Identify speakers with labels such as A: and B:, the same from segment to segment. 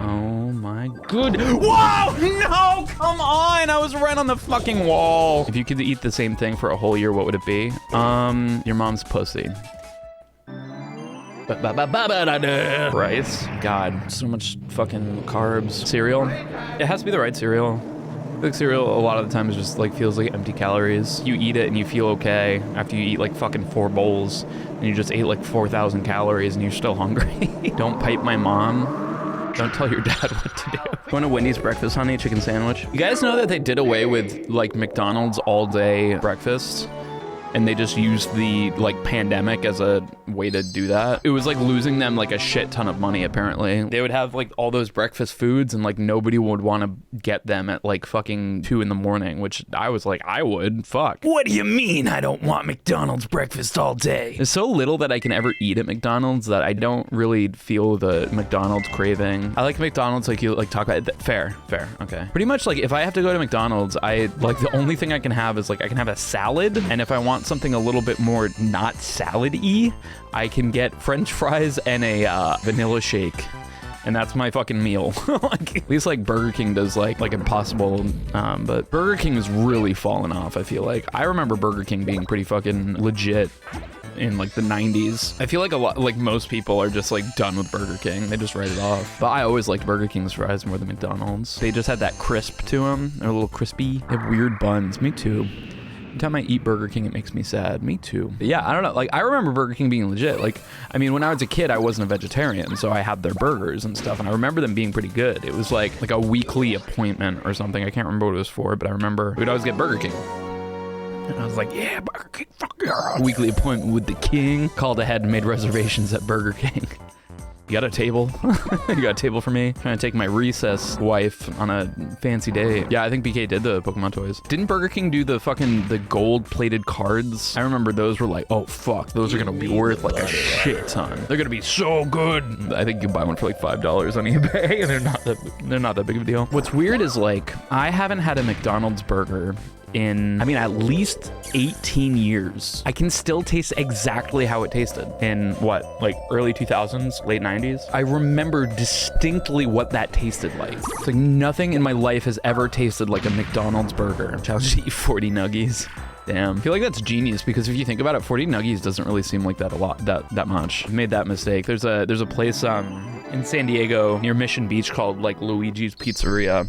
A: Oh my good. Whoa! No, come on! I was right on the fucking wall. If you could eat the same thing for a whole year, what would it be? Your mom's pussy. Rice. God, so much fucking carbs. Cereal. It has to be the right cereal. I think cereal a lot of the times just like feels like empty calories. You eat it and you feel okay after you eat like fucking 4 bowls and you just ate like 4,000 calories and you're still hungry. Don't pipe my mom. Don't tell your dad what to do. Going to Wendy's breakfast, honey, chicken sandwich. You guys know that they did away with like McDonald's all day breakfast? And they just used the like pandemic as a way to do that. It was like losing them like a shit ton of money apparently. They would have like all those breakfast foods and like nobody would want to get them at like fucking 2 in the morning, which I was like, I would, fuck. What do you mean I don't want McDonald's breakfast all day? There's so little that I can ever eat at McDonald's that I don't really feel the McDonald's craving. I like McDonald's like you like talk about it. Fair, okay. Pretty much like if I have to go to McDonald's, I like the only thing I can have is like I can have a salad, and if I want something a little bit more not salad-y, I can get French fries and a vanilla shake, and that's my fucking meal. Like, at least like Burger King does like Impossible, but Burger King has really fallen off. I feel like I remember Burger King being pretty fucking legit in like the 90s. I feel like a lot, like most people are just like done with Burger King. They just write it off. But I always liked Burger King's fries more than McDonald's. They just had that crisp to them. They're a little crispy. They have weird buns. Me too. Every time I eat Burger King, it makes me sad. Me too. But yeah, I don't know. Like, I remember Burger King being legit. Like, I mean, when I was a kid, I wasn't a vegetarian, so I had their burgers and stuff, and I remember them being pretty good. It was like a weekly appointment or something. I can't remember what it was for, but I remember we'd always get Burger King. And I was like, yeah, Burger King, fuck yeah. Weekly appointment with the king. Called ahead and made reservations at Burger King. You got a table? You got a table for me? Trying to take my recess wife on a fancy day. Yeah, I think BK did the Pokemon toys. Didn't Burger King do the gold-plated cards? I remember those were like, oh fuck, those are gonna be worth like a shit ton. They're gonna be so good. I think you can buy one for like $5 on eBay, and they're not that big of a deal. What's weird is like, I haven't had a McDonald's burger in, I mean, at least 18 years. I can still taste exactly how it tasted in what, like early 2000s, late 90s. I remember distinctly what that tasted like. It's like nothing in my life has ever tasted like a McDonald's burger. Challenge to eat 40 nuggies. Damn. I feel like that's genius because if you think about it, 40 nuggies doesn't really seem like that a lot, that much. I made that mistake. There's a place in San Diego near Mission Beach called like Luigi's Pizzeria.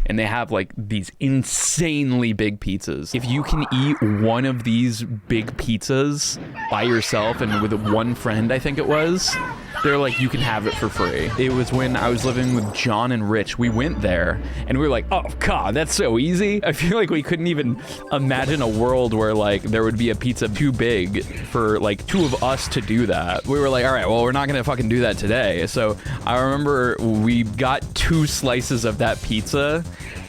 A: And they have like these insanely big pizzas. If you can eat one of these big pizzas by yourself and with one friend, I think it was, they're like, you can have it for free. It was when I was living with John and Rich. We went there and we were like, oh God, that's so easy. I feel like we couldn't even imagine a world where like there would be a pizza too big for like 2 of us to do that. We were like, all right, well, we're not gonna fucking do that today. So I remember we got 2 slices of that pizza,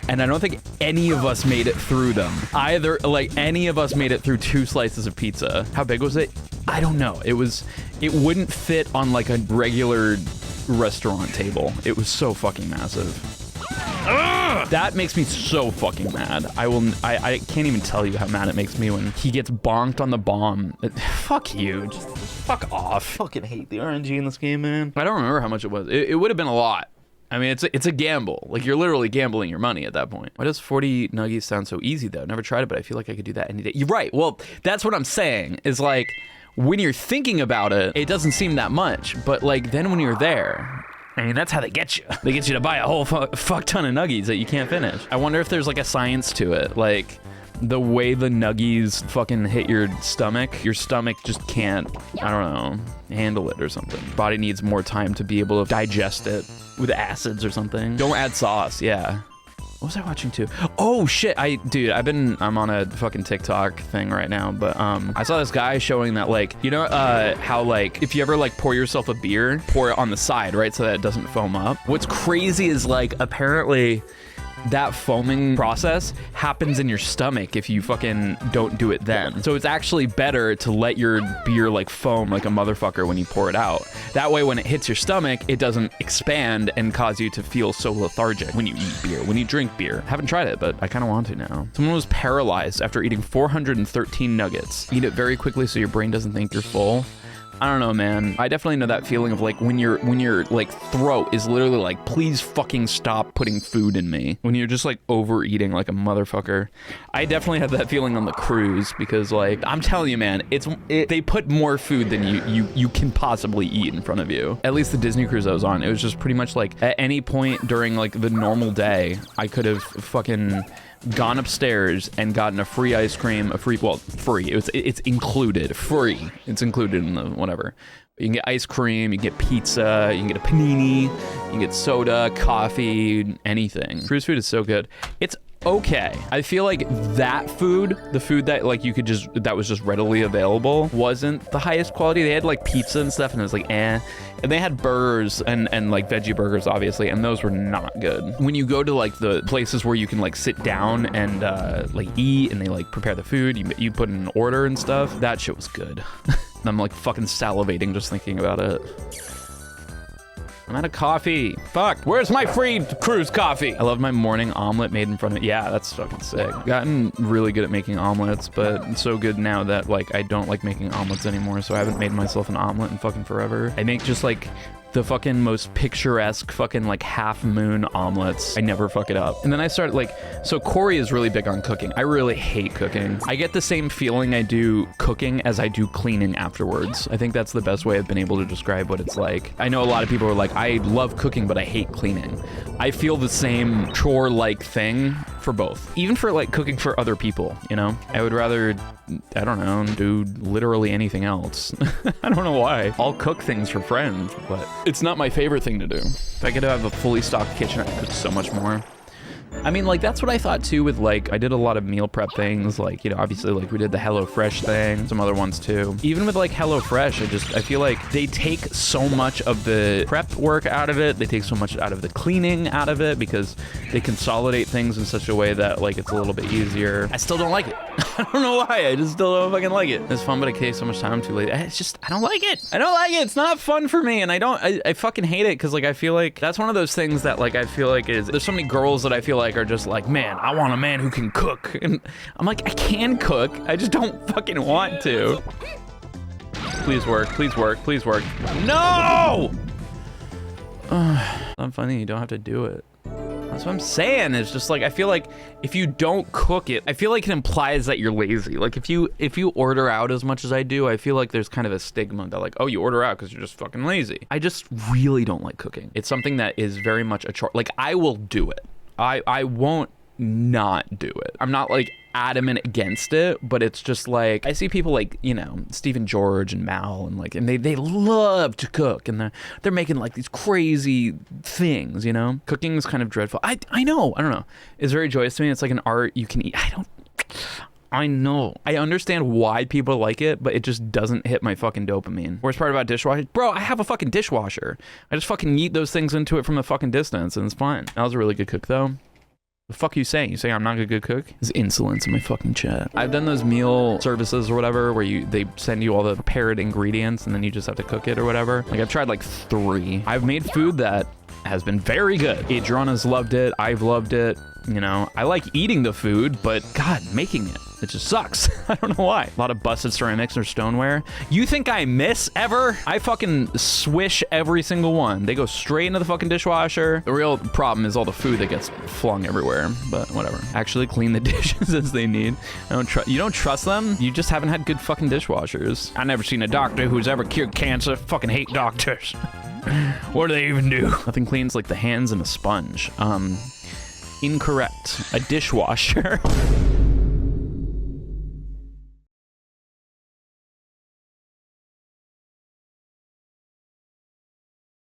A: and I don't think any of us made it through them. Either, like, any of us made it through 2 slices of pizza. How big was it? I don't know. It wouldn't fit on, like, a regular restaurant table. It was so fucking massive. Ugh! That makes me so fucking mad. I can't even tell you how mad it makes me when he gets bonked on the bomb. Fuck you. Just fuck off. Fucking hate the RNG in this game, man. I don't remember how much it was. It would have been a lot. I mean, it's a gamble. Like, you're literally gambling your money at that point. Why does 40 nuggies sound so easy, though? Never tried it, but I feel like I could do that any day. You're right. Well, that's what I'm saying, is like, when you're thinking about it, it doesn't seem that much. But, like, then when you're there, I mean, that's how they get you. They get you to buy a whole fuck ton of nuggies that you can't finish. I wonder if there's, like, a science to it. Like, the way the nuggies fucking hit your stomach just can't, I don't know, handle it or something. Body needs more time to be able to digest it with acids or something. Don't add sauce, yeah. What was I watching too? Oh shit, I'm on a fucking TikTok thing right now, but I saw this guy showing that, like, you know how, like, if you ever like pour yourself a beer, pour it on the side, right, so that it doesn't foam up. What's crazy is, like, apparently that foaming process happens in your stomach if you fucking don't do it then. So it's actually better to let your beer like foam like a motherfucker when you pour it out. That way when it hits your stomach, it doesn't expand and cause you to feel so lethargic when you eat beer, when you drink beer. Haven't tried it, but I kind of want to now. Someone was paralyzed after eating 413 nuggets. Eat it very quickly so your brain doesn't think you're full. I don't know, man. I definitely know that feeling of like when your like throat is literally like, please fucking stop putting food in me. When you're just like overeating like a motherfucker. I definitely had that feeling on the cruise because like, I'm telling you, man, they put more food than you can possibly eat in front of you. At least the Disney cruise I was on, it was just pretty much like at any point during like the normal day, I could have fucking gone upstairs and gotten a free ice cream, free, it's included, free. It's included in the whatever. You can get ice cream, you can get pizza, you can get a panini, you can get soda, coffee, anything. Cruise food is so good. It's okay. I feel like that food, the food that like you could just, that was just readily available, wasn't the highest quality. They had like pizza and stuff and it was like eh. And they had burgers and like veggie burgers obviously, and those were not good. When you go to like the places where you can like sit down and like eat and they like prepare the food, you put in an order and stuff, that shit was good. I'm like fucking salivating just thinking about it. I'm out of coffee. Fuck, where's my free cruise coffee? I love my morning omelet made in front of, yeah, that's fucking sick. Gotten really good at making omelets, but it's so good now that like I don't like making omelets anymore, so I haven't made myself an omelet in fucking forever. I make just like the fucking most picturesque fucking like half moon omelets. I never fuck it up. And then I started like, so Corey is really big on cooking. I really hate cooking. I get the same feeling I do cooking as I do cleaning afterwards. I think that's the best way I've been able to describe what it's like. I know a lot of people are like, I love cooking, but I hate cleaning. I feel the same chore-like thing for both. Even for like cooking for other people, you know? I would rather, I don't know, do literally anything else. I don't know why. I'll cook things for friends, but it's not my favorite thing to do. If I could have a fully stocked kitchen, I could cook so much more. I mean, like, that's what I thought too with like, I did a lot of meal prep things, like, you know, obviously like we did the HelloFresh thing, some other ones too. Even with like HelloFresh, I feel like they take so much of the prep work out of it, they take so much out of the cleaning out of it because they consolidate things in such a way that like it's a little bit easier. I still don't like it. I don't know why, I just still don't fucking like it. It's fun, but it takes so much time too late. It's just, I don't like it. I don't like it, it's not fun for me, and I fucking hate it because like I feel like that's one of those things that like I feel like there's so many girls that I feel like are just like, man, I want a man who can cook. And I'm like, I can cook, I just don't fucking want to. Please work, please work, please work. No! Not funny, you don't have to do it. That's what I'm saying. It's just like, I feel like if you don't cook it, I feel like it implies that you're lazy. Like if you order out as much as I do, I feel like there's kind of a stigma that like, oh, you order out because you're just fucking lazy. I just really don't like cooking. It's something that is very much a chore. Like I will do it. I won't not do it. I'm not like adamant against it, but it's just like I see people like, you know, Stephen George and Mal and like, and they love to cook and they're making like these crazy things, you know. Cooking is kind of dreadful. I know, I don't know. It's very joyous to me. It's like an art you can eat. I know. I understand why people like it, but it just doesn't hit my fucking dopamine. Worst part about dishwasher, bro, I have a fucking dishwasher. I just fucking yeet those things into it from a fucking distance and it's fine. I was a really good cook though. The fuck are you saying? You saying I'm not a good cook? There's insolence in my fucking chat. I've done those meal services or whatever where they send you all the prepared ingredients and then you just have to cook it or whatever. Like I've tried like 3. I've made food that has been very good. Adriana's loved it. I've loved it. You know, I like eating the food, but God, making it just sucks. I don't know why. A lot of busted ceramics or stoneware. You think I miss ever? I fucking swish every single one. They go straight into the fucking dishwasher. The real problem is all the food that gets flung everywhere, but whatever. Actually clean the dishes as they need. You don't trust them? You just haven't had good fucking dishwashers. I've never seen a doctor who's ever cured cancer. Fucking hate doctors. What do they even do? Nothing cleans like the hands and a sponge. Incorrect. A dishwasher.